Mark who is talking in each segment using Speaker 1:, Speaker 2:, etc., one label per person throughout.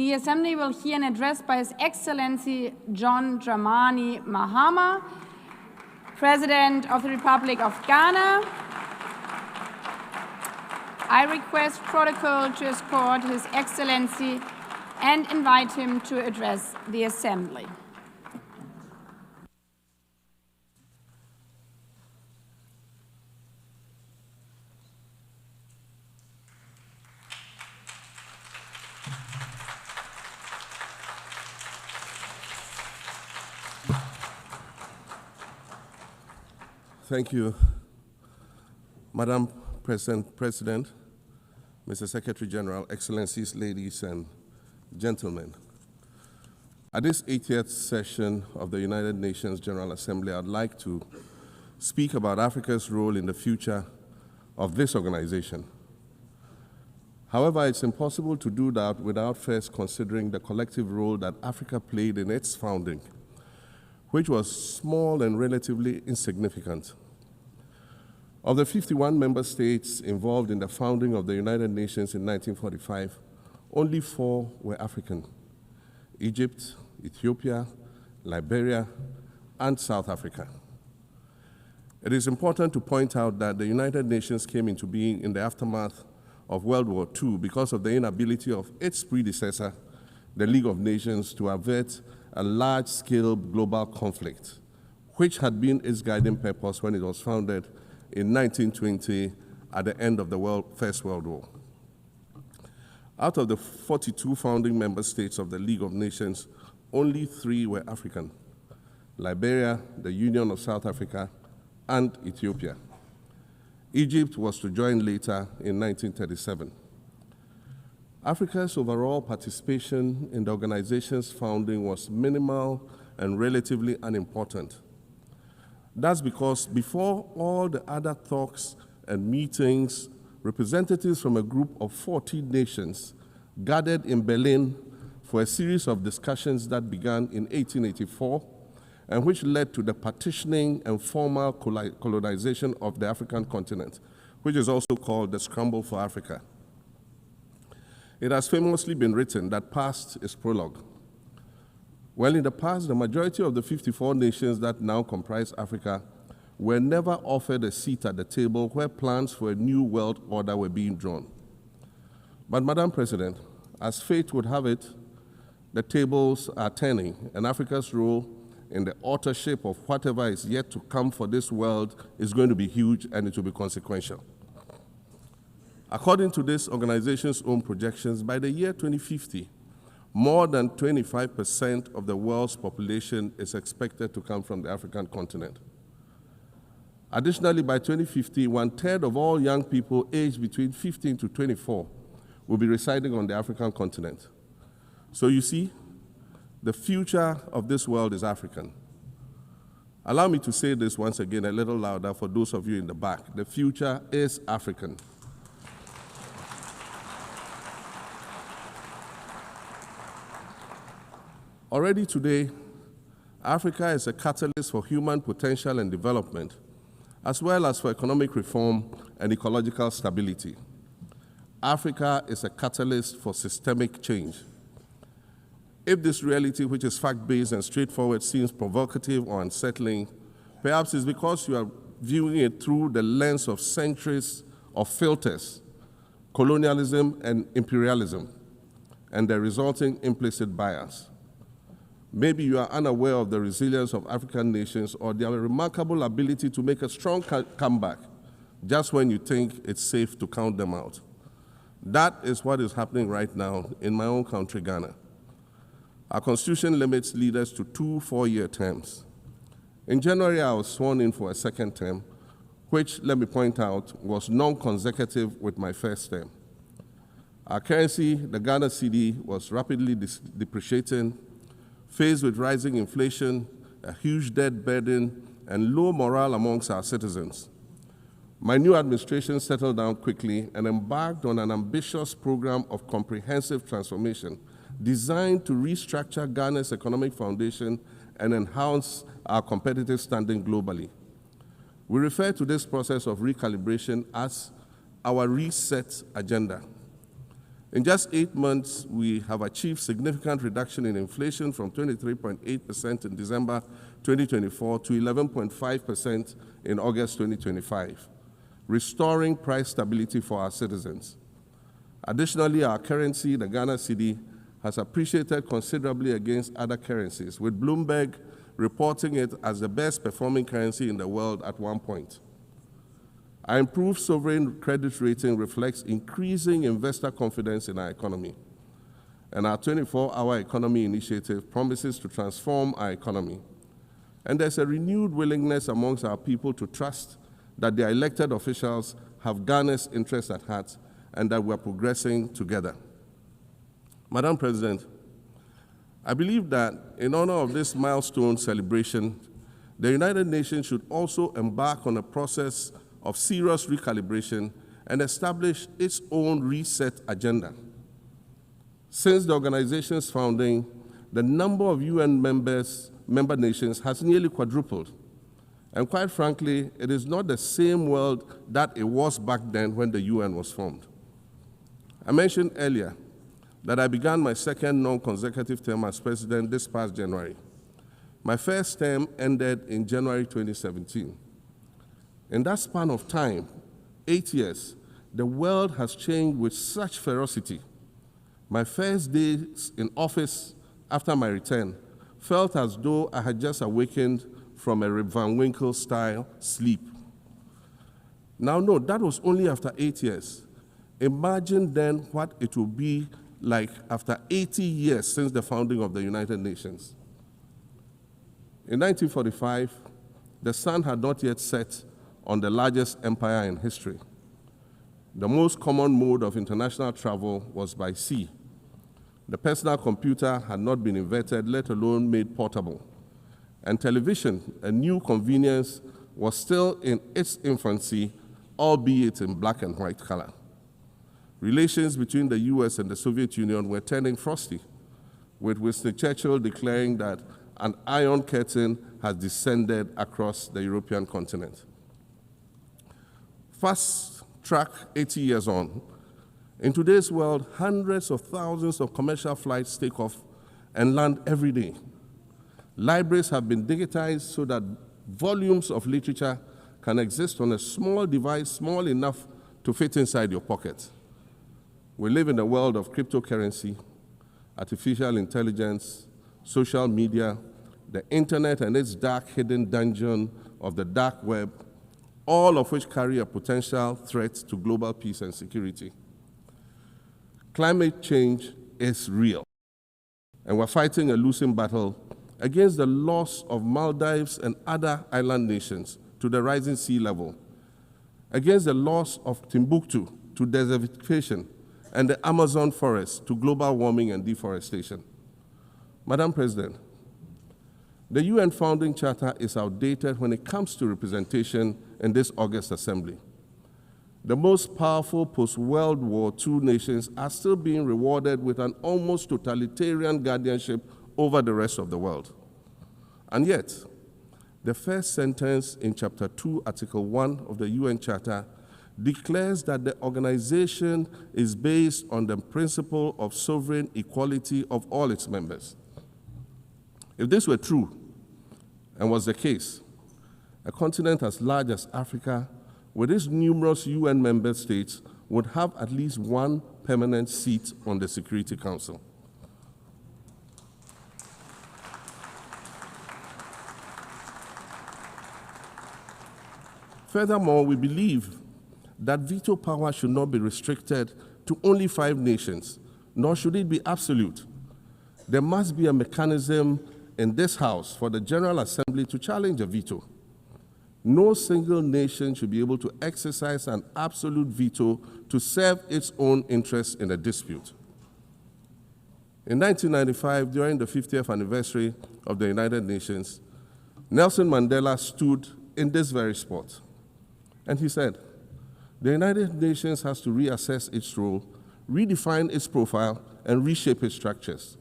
Speaker 1: The Assembly will hear an address by His Excellency John Dramani Mahama, President of the Republic of Ghana. I request protocol to escort His Excellency and invite him to address the Assembly.
Speaker 2: Thank you, Madam President, Mr. Secretary General, Excellencies, ladies and gentlemen. At this 80th session of the United Nations General Assembly, I'd like to speak about Africa's role in the future of this organization. However, it's impossible to do that without first considering the collective role that Africa played in its founding, which was small and relatively insignificant. Of the 51 member states involved in the founding of the United Nations in 1945, only 4 were African: Egypt, Ethiopia, Liberia, and South Africa. It is important to point out that the United Nations came into being in the aftermath of World War II because of the inability of its predecessor, the League of Nations, to avert a large-scale global conflict, which had been its guiding purpose when it was founded in 1920 at the end of the First World War. Out of the 42 founding member states of the League of Nations, only 3 were African: Liberia, the Union of South Africa, and Ethiopia. Egypt was to join later in 1937. Africa's overall participation in the organization's founding was minimal and relatively unimportant. That's because before all the other talks and meetings, representatives from a group of 14 nations gathered in Berlin for a series of discussions that began in 1884 and which led to the partitioning and formal colonization of the African continent, which is also called the Scramble for Africa. It has famously been written that past is prologue. Well, in the past, the majority of the 54 nations that now comprise Africa were never offered a seat at the table where plans for a new world order were being drawn. But, Madam President, as fate would have it, the tables are turning, and Africa's role in the authorship of whatever is yet to come for this world is going to be huge, and it will be consequential. According to this organization's own projections, by the year 2050, more than 25% of the world's population is expected to come from the African continent. Additionally, by 2050, 1/3 of all young people aged between 15 to 24 will be residing on the African continent. So you see, the future of this world is African. Allow me to say this once again a little louder for those of you in the back. The future is African. Already today, Africa is a catalyst for human potential and development, as well as for economic reform and ecological stability. Africa is a catalyst for systemic change. If this reality, which is fact-based and straightforward, seems provocative or unsettling, perhaps it's because you are viewing it through the lens of centuries of filters, colonialism and imperialism, and the resulting implicit bias. Maybe you are unaware of the resilience of African nations or their remarkable ability to make a strong comeback just when you think it's safe to count them out. That is what is happening right now in my own country, Ghana. Our constitution limits leaders to 2 4-year terms. In January, I was sworn in for a second term, which, let me point out, was non-consecutive with my first term. Our currency, the Ghana cedi, was rapidly depreciating, faced with rising inflation, a huge debt burden, and low morale amongst our citizens. My new administration settled down quickly and embarked on an ambitious program of comprehensive transformation designed to restructure Ghana's economic foundation and enhance our competitive standing globally. We refer to this process of recalibration as our reset agenda. In just 8 months, we have achieved significant reduction in inflation from 23.8% in December 2024 to 11.5% in August 2025, restoring price stability for our citizens. Additionally, our currency, the Ghana cedi, has appreciated considerably against other currencies, with Bloomberg reporting it as the best performing currency in the world at one point. Our improved sovereign credit rating reflects increasing investor confidence in our economy, and our 24-hour economy initiative promises to transform our economy. And there's a renewed willingness amongst our people to trust that their elected officials have Ghana's interests at heart and that we're progressing together. Madam President, I believe that in honor of this milestone celebration, the United Nations should also embark on a process of serious recalibration and establish its own reset agenda. Since the organization's founding, the number of UN member nations has nearly quadrupled. And quite frankly, it is not the same world that it was back then when the UN was formed. I mentioned earlier that I began my second non-consecutive term as president this past January. My first term ended in January 2017. In that span of time, 8 years, the world has changed with such ferocity. My first days in office after my return felt as though I had just awakened from a Rip Van Winkle-style sleep. Now, no, that was only after 8 years. Imagine then what it will be like after 80 years since the founding of the United Nations. In 1945, the sun had not yet set on the largest empire in history. The most common mode of international travel was by sea. The personal computer had not been invented, let alone made portable. And television, a new convenience, was still in its infancy, albeit in black and white color. Relations between the US and the Soviet Union were turning frosty, with Winston Churchill declaring that an iron curtain has descended across the European continent. Fast track 80 years on, in today's world, hundreds of thousands of commercial flights take off and land every day. Libraries have been digitized so that volumes of literature can exist on a small device, small enough to fit inside your pocket. We live in a world of cryptocurrency, artificial intelligence, social media, the internet and its dark hidden dungeon of the dark web, all of which carry a potential threat to global peace and security. Climate change is real, and we're fighting a losing battle against the loss of Maldives and other island nations to the rising sea level, against the loss of Timbuktu to desertification and the Amazon forest to global warming and deforestation. Madam President, the UN Founding Charter is outdated when it comes to representation in this August Assembly. The most powerful post-World War II nations are still being rewarded with an almost totalitarian guardianship over the rest of the world. And yet, the first sentence in Chapter 2, Article 1 of the UN Charter declares that the organization is based on the principle of sovereign equality of all its members. If this were true, and was the case, a continent as large as Africa, with its numerous UN member states, would have at least one permanent seat on the Security Council. Furthermore, we believe that veto power should not be restricted to only 5 nations, nor should it be absolute. There must be a mechanism in this House for the General Assembly to challenge a veto. No single nation should be able to exercise an absolute veto to serve its own interests in a dispute. In 1995, during the 50th anniversary of the United Nations, Nelson Mandela stood in this very spot, and he said, "The United Nations has to reassess its role, redefine its profile, and reshape its structures.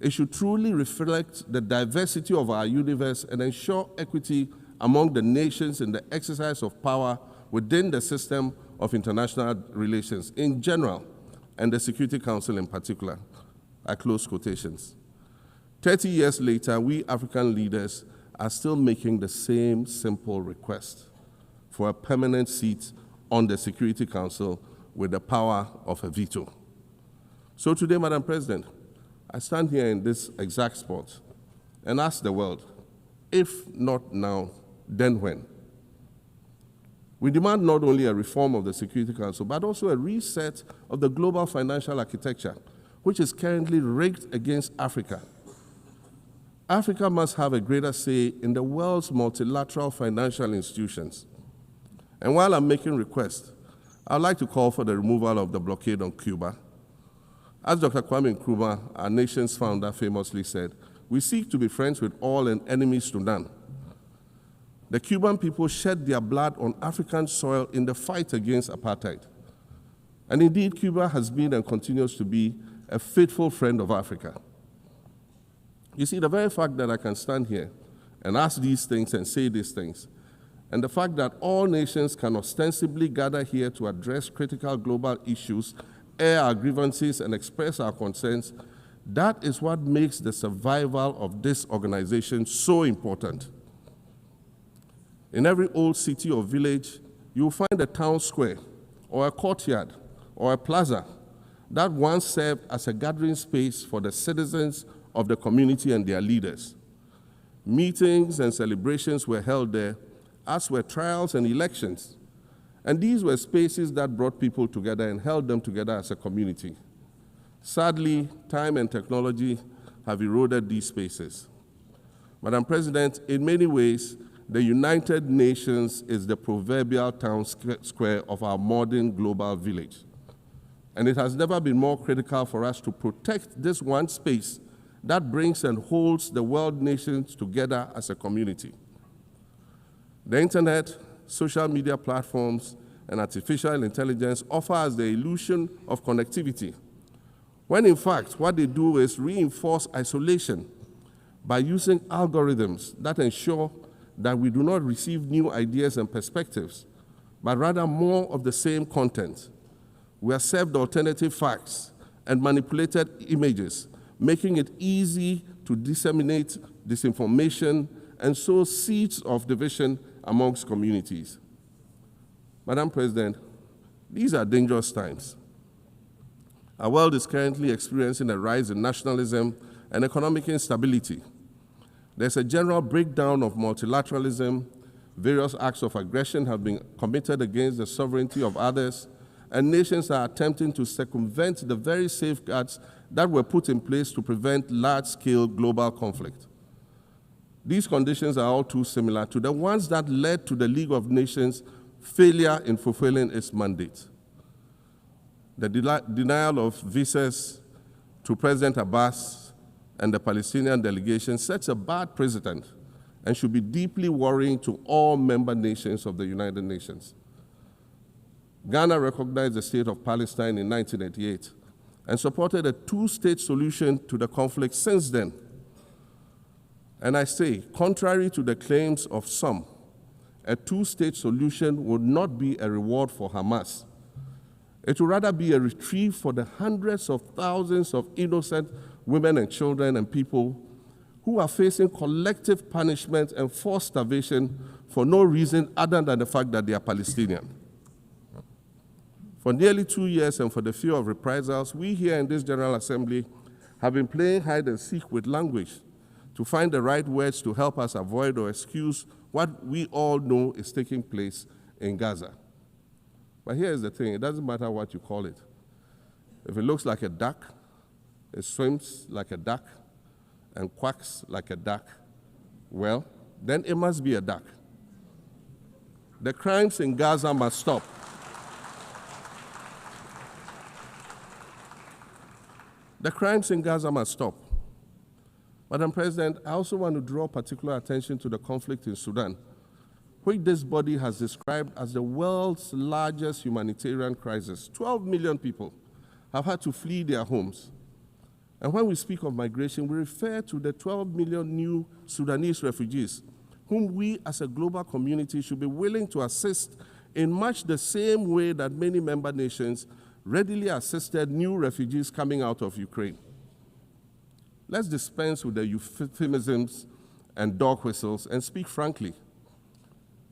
Speaker 2: It should truly reflect the diversity of our universe and ensure equity among the nations in the exercise of power within the system of international relations in general and the Security Council in particular. I close quotations. 30 years later, we African leaders are still making the same simple request for a permanent seat on the Security Council with the power of a veto. So today, Madam President, I stand here in this exact spot and ask the world, if not now, then when? We demand not only a reform of the Security Council, but also a reset of the global financial architecture, which is currently rigged against Africa. Africa must have a greater say in the world's multilateral financial institutions. And while I'm making requests, I'd like to call for the removal of the blockade on Cuba. As Dr. Kwame Nkrumah, our nation's founder, famously said, we seek to be friends with all and enemies to none. The Cuban people shed their blood on African soil in the fight against apartheid. And indeed, Cuba has been and continues to be a faithful friend of Africa. You see, the very fact that I can stand here and ask these things and say these things, and the fact that all nations can ostensibly gather here to address critical global issues, air our grievances, and express our concerns, that is what makes the survival of this organization so important. In every old city or village, you will find a town square, or a courtyard, or a plaza that once served as a gathering space for the citizens of the community and their leaders. Meetings and celebrations were held there, as were trials and elections. And these were spaces that brought people together and held them together as a community. Sadly, time and technology have eroded these spaces. Madam President, in many ways, the United Nations is the proverbial town square of our modern global village. And it has never been more critical for us to protect this one space that brings and holds the world nations together as a community. The internet, social media platforms, and artificial intelligence offer us the illusion of connectivity, when in fact what they do is reinforce isolation by using algorithms that ensure that we do not receive new ideas and perspectives, but rather more of the same content. We are served alternative facts and manipulated images, making it easy to disseminate disinformation and sow seeds of division amongst communities. Madam President, these are dangerous times. Our world is currently experiencing a rise in nationalism and economic instability. There's a general breakdown of multilateralism. Various acts of aggression have been committed against the sovereignty of others, and nations are attempting to circumvent the very safeguards that were put in place to prevent large-scale global conflict. These conditions are all too similar to the ones that led to the League of Nations' failure in fulfilling its mandate. The denial of visas to President Abbas and the Palestinian delegation sets a bad precedent and should be deeply worrying to all member nations of the United Nations. Ghana recognized the state of Palestine in 1988 and supported a two-state solution to the conflict since then. And I say, contrary to the claims of some, a two-state solution would not be a reward for Hamas. It would rather be a reprieve for the hundreds of thousands of innocent women and children and people who are facing collective punishment and forced starvation for no reason other than the fact that they are Palestinian. For nearly 2 years and for the fear of reprisals, we here in this General Assembly have been playing hide and seek with language to find the right words to help us avoid or excuse what we all know is taking place in Gaza. But here's the thing, it doesn't matter what you call it. If it looks like a duck, it swims like a duck, and quacks like a duck, well, then it must be a duck. The crimes in Gaza must stop. The crimes in Gaza must stop. Madam President, I also want to draw particular attention to the conflict in Sudan, which this body has described as the world's largest humanitarian crisis. 12 million people have had to flee their homes. And when we speak of migration, we refer to the 12 million new Sudanese refugees, whom we as a global community should be willing to assist in much the same way that many member nations readily assisted new refugees coming out of Ukraine. Let's dispense with the euphemisms and dog whistles and speak frankly.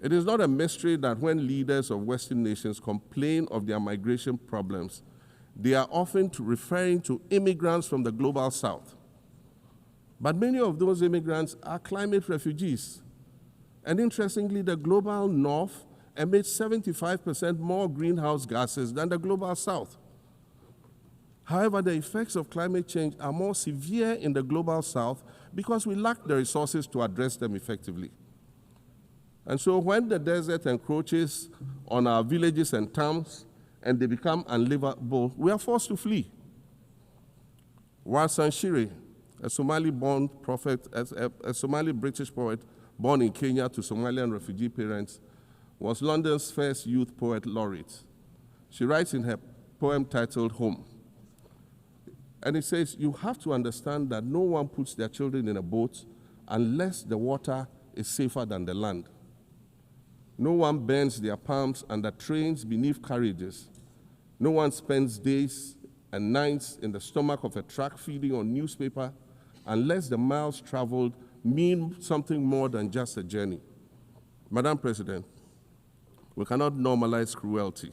Speaker 2: It is not a mystery that when leaders of Western nations complain of their migration problems, they are often referring to immigrants from the global south. But many of those immigrants are climate refugees. And interestingly, the global north emits 75% more greenhouse gases than the global south. However, the effects of climate change are more severe in the global south because we lack the resources to address them effectively. And so when the desert encroaches on our villages and towns and they become unlivable, we are forced to flee. Warsan Shire, a Somali-born prophet, a Somali-British poet born in Kenya to Somalian refugee parents, was London's first youth poet laureate. She writes in her poem titled Home. And it says, you have to understand that no one puts their children in a boat unless the water is safer than the land. No one bends their palms under trains beneath carriages. No one spends days and nights in the stomach of a truck feeding on newspaper unless the miles traveled mean something more than just a journey. Madam President, we cannot normalize cruelty.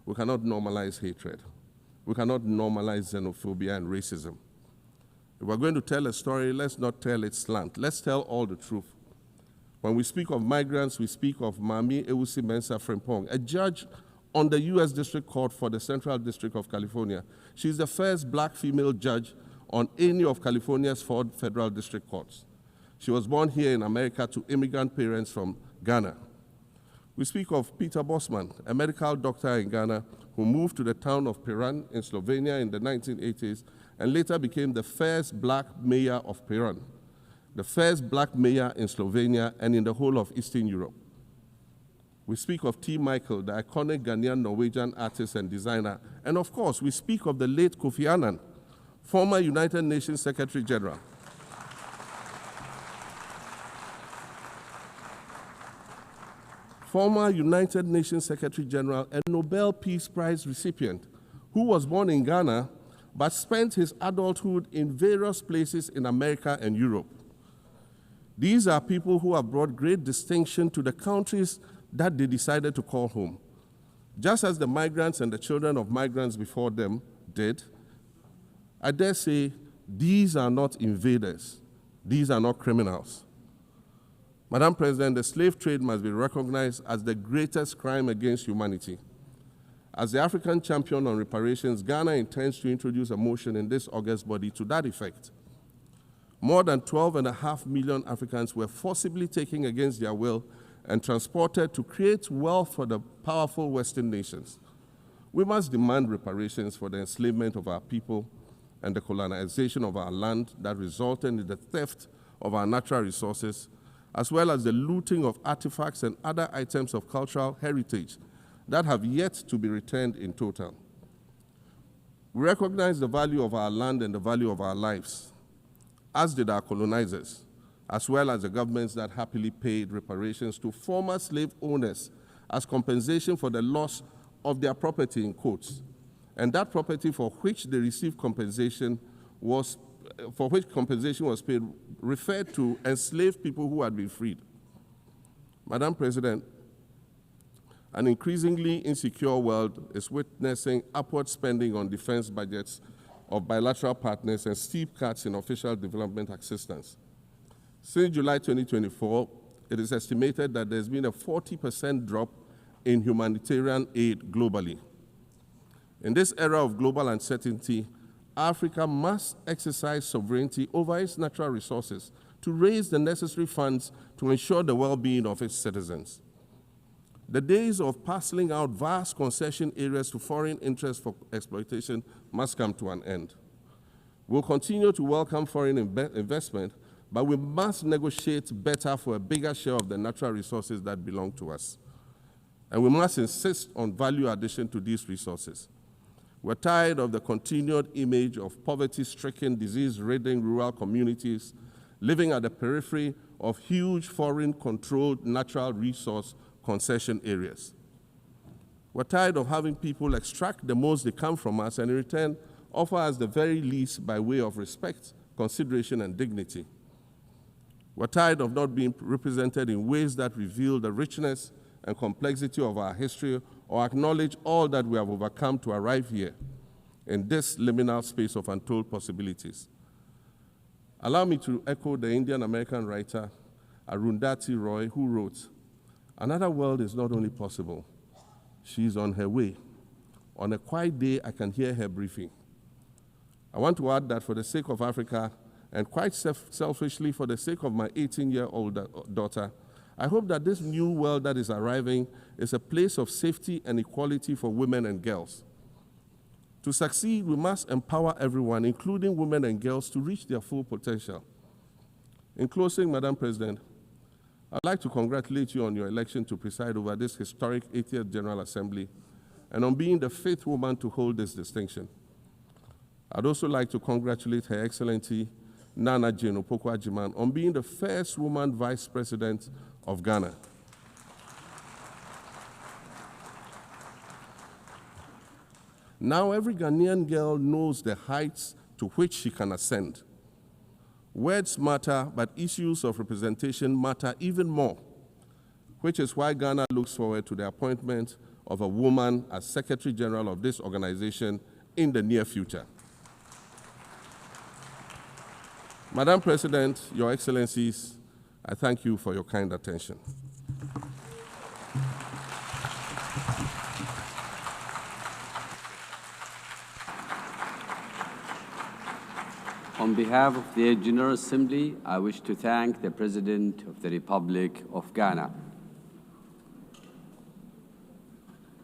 Speaker 2: We cannot normalize hatred. We cannot normalize xenophobia and racism. If we're going to tell a story, let's not tell its slant. Let's tell all the truth. When we speak of migrants, we speak of Mami Ewusi Mensah Frimpong, a judge on the U.S. District Court for the Central District of California. She's the first black female judge on any of California's 4 federal district courts. She was born here in America to immigrant parents from Ghana. We speak of Peter Bosman, a medical doctor in Ghana who moved to the town of Piran in Slovenia in the 1980s and later became the first black mayor of Piran, the first black mayor in Slovenia and in the whole of Eastern Europe. We speak of T. Michael, the iconic Ghanaian Norwegian artist and designer. And of course, we speak of the late Kofi Annan, former United Nations Secretary General. Former United Nations Secretary General and Nobel Peace Prize recipient, who was born in Ghana, but spent his adulthood in various places in America and Europe. These are people who have brought great distinction to the countries that they decided to call home. Just as the migrants and the children of migrants before them did, I dare say these are not invaders. These are not criminals. Madam President, the slave trade must be recognized as the greatest crime against humanity. As the African champion on reparations, Ghana intends to introduce a motion in this August body to that effect. More than 12.5 million Africans were forcibly taken against their will and transported to create wealth for the powerful Western nations. We must demand reparations for the enslavement of our people and the colonization of our land that resulted in the theft of our natural resources, as well as the looting of artifacts and other items of cultural heritage that have yet to be returned in total. We recognize the value of our land and the value of our lives, as did our colonizers, as well as the governments that happily paid reparations to former slave owners as compensation for the loss of their property, in quotes, and that property for which they received compensation was paid referred to enslaved people who had been freed. Madam President, an increasingly insecure world is witnessing upward spending on defense budgets of bilateral partners and steep cuts in official development assistance. Since July 2024, it is estimated that there's been a 40% drop in humanitarian aid globally. In this era of global uncertainty, Africa must exercise sovereignty over its natural resources to raise the necessary funds to ensure the well-being of its citizens. The days of parceling out vast concession areas to foreign interests for exploitation must come to an end. We'll continue to welcome foreign investment, but we must negotiate better for a bigger share of the natural resources that belong to us. And we must insist on value addition to these resources. We're tired of the continued image of poverty-stricken, disease-ridden rural communities living at the periphery of huge foreign-controlled natural resource concession areas. We're tired of having people extract the most they can from us and in return offer us the very least by way of respect, consideration, and dignity. We're tired of not being represented in ways that reveal the richness and complexity of our history or acknowledge all that we have overcome to arrive here in this liminal space of untold possibilities. Allow me to echo the Indian-American writer Arundhati Roy, who wrote, "Another world is not only possible, she is on her way. On a quiet day, I can hear her briefing." I want to add that for the sake of Africa, and quite selfishly for the sake of my 18-year-old daughter, I hope that this new world that is arriving is a place of safety and equality for women and girls. To succeed, we must empower everyone, including women and girls, to reach their full potential. In closing, Madam President, I'd like to congratulate you on your election to preside over this historic 80th General Assembly and on being the 5th woman to hold this distinction. I'd also like to congratulate Her Excellency Nana Jane Opoku-Agyeman on being the first woman Vice President of Ghana. Now every Ghanaian girl knows the heights to which she can ascend. Words matter, but issues of representation matter even more, which is why Ghana looks forward to the appointment of a woman as Secretary General of this organization in the near future. Madam President, Your Excellencies, I thank you for your kind attention.
Speaker 3: On behalf of the General Assembly, I wish to thank the President of the Republic of Ghana.